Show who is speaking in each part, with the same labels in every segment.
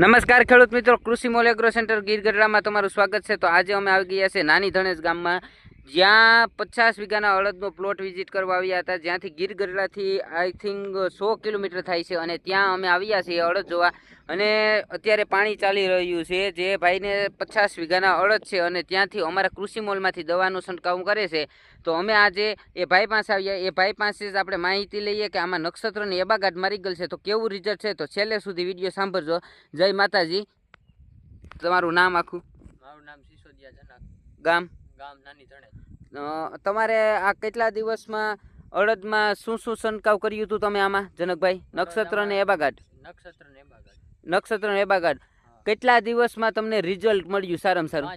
Speaker 1: નમસ્કાર ખેડૂત મિત્રો, કૃષિ મોલ એગ્રો સેન્ટર ગીર ગઢડામાં તમારું સ્વાગત છે। તો આજે અમે આવી ગયા છે નાની ધણેજ ગામમાં, જ્યાં 50 વીઘાના અડદનો પ્લોટ વિઝિટ કરવા આવ્યા હતા, જ્યાંથી ગીર ગઢડાથી આઈ થિંક 100 કિલોમીટર થાય છે અને ત્યાં અમે આવ્યા છીએ અડદ જોવા। અને અત્યારે પાણી ચાલી રહ્યું છે, જે ભાઈને 50 વીઘાના અડદ છે અને ત્યાંથી અમારા કૃષિ મોલમાંથી દવાનું છંટકાવ કરે છે। તો અમે આજે એ ભાઈ પાસે આવ્યા, એ ભાઈ પાસે જ આપણે માહિતી લઈએ કે આમાં નક્ષત્રની એબાગાટ મારી ગયેલ છે તો કેવું રિઝલ્ટ છે। તો છેલ્લે સુધી વિડીયો સાંભળજો। જય માતાજી। તમારું નામ આખું?
Speaker 2: મારું નામ સિસોદિયા જનક,
Speaker 1: ગામ?
Speaker 2: ગામ નાની ધણેજ।
Speaker 1: તમારે આ કેટલા દિવસમાં અડદમાં શું શું છંટકાવ કર્યું હતું તમે આમાં જનકભાઈ? નક્ષત્ર ને એબાગાટ? નક્ષત્ર ને એબાગાટ કેટલા દિવસમાં તમને રિઝલ્ટ મળ્યું સારામાં સારું?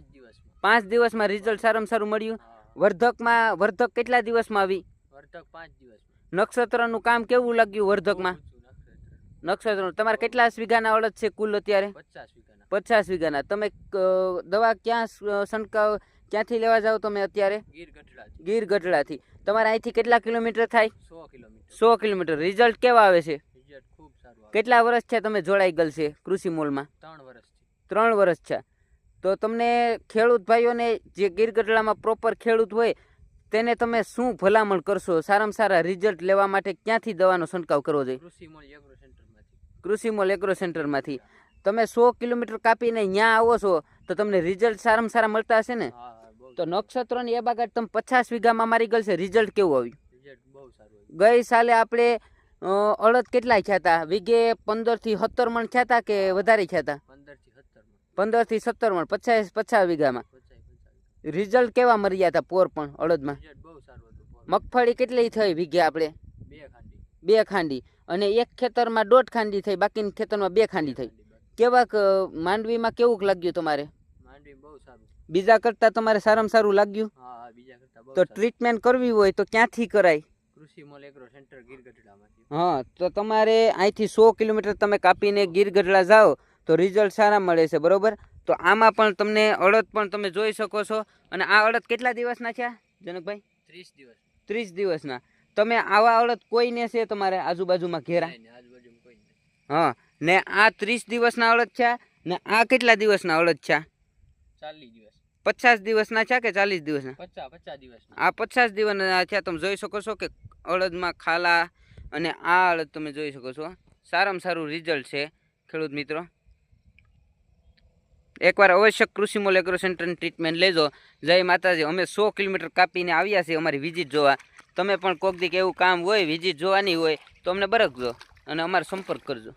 Speaker 1: 5 દિવસમાં રિઝલ્ટ સારામાં સારું મળ્યું। વર્ધક કેટલા દિવસમાં આવી?
Speaker 2: વર્ધક 5 દિવસ।
Speaker 1: નક્ષત્રનું કામ કેવું લાગ્યું વર્ધકમાં? નક્ષત્ર તમારે કેટલા વીઘાના અડદ છે કુલ અત્યારે? 50 વીઘાના। તમે દવા ક્યાં છંટકાવ ક્યાંથી લેવા જાવ તમે અત્યારે? ગીર ગઢડાથી। તમારે અહીંથી કેટલા કિલોમીટર થાય? 100 કિલોમીટર। રિઝલ્ટ કેવા આવે છે? કેટલા વર્ષ છે તમે જોડાઈ ગયેલ છે કૃષિ મોલમાં? 3 વર્ષ છે। તો તમને ખેડૂત ભાઈઓને જે ગીર ગઢડામાં પ્રોપર ખેડૂત હોય તેને તમે શું ભલામણ કરશો સારામાં સારા રિઝલ્ટ લેવા માટે? ક્યાંથી દવાનો છંટકાવ કરવો જોઈએ? કૃષિ મોલ એગ્રો સેન્ટરમાંથી। તમે 100 કિલોમીટર કાપીને ત્યાં આવો છો તો તમને રિઝલ્ટ સારામાં સારા મળતા હશે ને? તો નક્ષત્રની એબાગાટ તમે 50 વીઘામાં મારી ગયેલ છે, રિઝલ્ટ કેવું આવ્યું? ગઈ સાલે આપણે અડદ કેટલા થયા હતા? વીઘે 15 થી 17 મણ થયા હતા કે વધારે થયા હતા? 15 થી 17 મણ 50 વીઘામાં। રિઝલ્ટ કેવા મર્યા હતા પોર પણ અડદમાં? મગફળી કેટલી થઈ વીઘે આપણે? 2 ખાંડી। અને એક ખેતરમાં 1.5 ખાંડી થઈ, બાકીના ખેતરમાં 2 ખાંડી થઈ। કેવાક માંડવીમાં કેવું લાગ્યું તમારે? બીજા કરતા તમારે સારામાં સારું લાગ્યું? તો ટ્રીટમેન્ટ કરવી હોય તો ક્યાંથી કરાય?
Speaker 2: કૃષિ મોલ એગ્રો સેન્ટર ગીર ગઢડામાંથી।
Speaker 1: હા, તો તમારે અહીંથી 100 કિલોમીટર તમે કાપીને ગીર ગઢડા જાઓ તો રિઝલ્ટ સારા મળે છે, બરોબર? તો આમાં પણ તમને અડદ પણ તમે જોઈ શકો છો। અને આ અડદ કેટલા દિવસના છે જનકભાઈ? 30 દિવસના। તમે આવા અડદ કોઈને છે તમારે આજુબાજુમાં ઘેરા? હા, ને આ 30 દિવસના અડદ છે ને આ કેટલા દિવસના અડદ છે? 50 દિવસના છે કે 40 દિવસના?
Speaker 2: 50 દિવસના।
Speaker 1: આ 50 દિવસના છે। તમે જોઈ શકો છો કે અડદમાં ખાલા, અને આ અડદ તમે જોઈ શકો છો સારામાં સારું રિઝલ્ટ છે ખેડૂત મિત્રો। એકવાર અવશ્ય કૃષિ મોલ એગ્રો સેન્ટરની ટ્રીટમેન્ટ લેજો। જય માતાજી। અમે 100 કિલોમીટર કાપીને આવ્યા છીએ અમારી વિઝિટ જોવા। તમે પણ કોક દી એવું કામ હોય વિઝિટ જોવાની હોય તો અમને બરકજો અને અમારો સંપર્ક કરજો।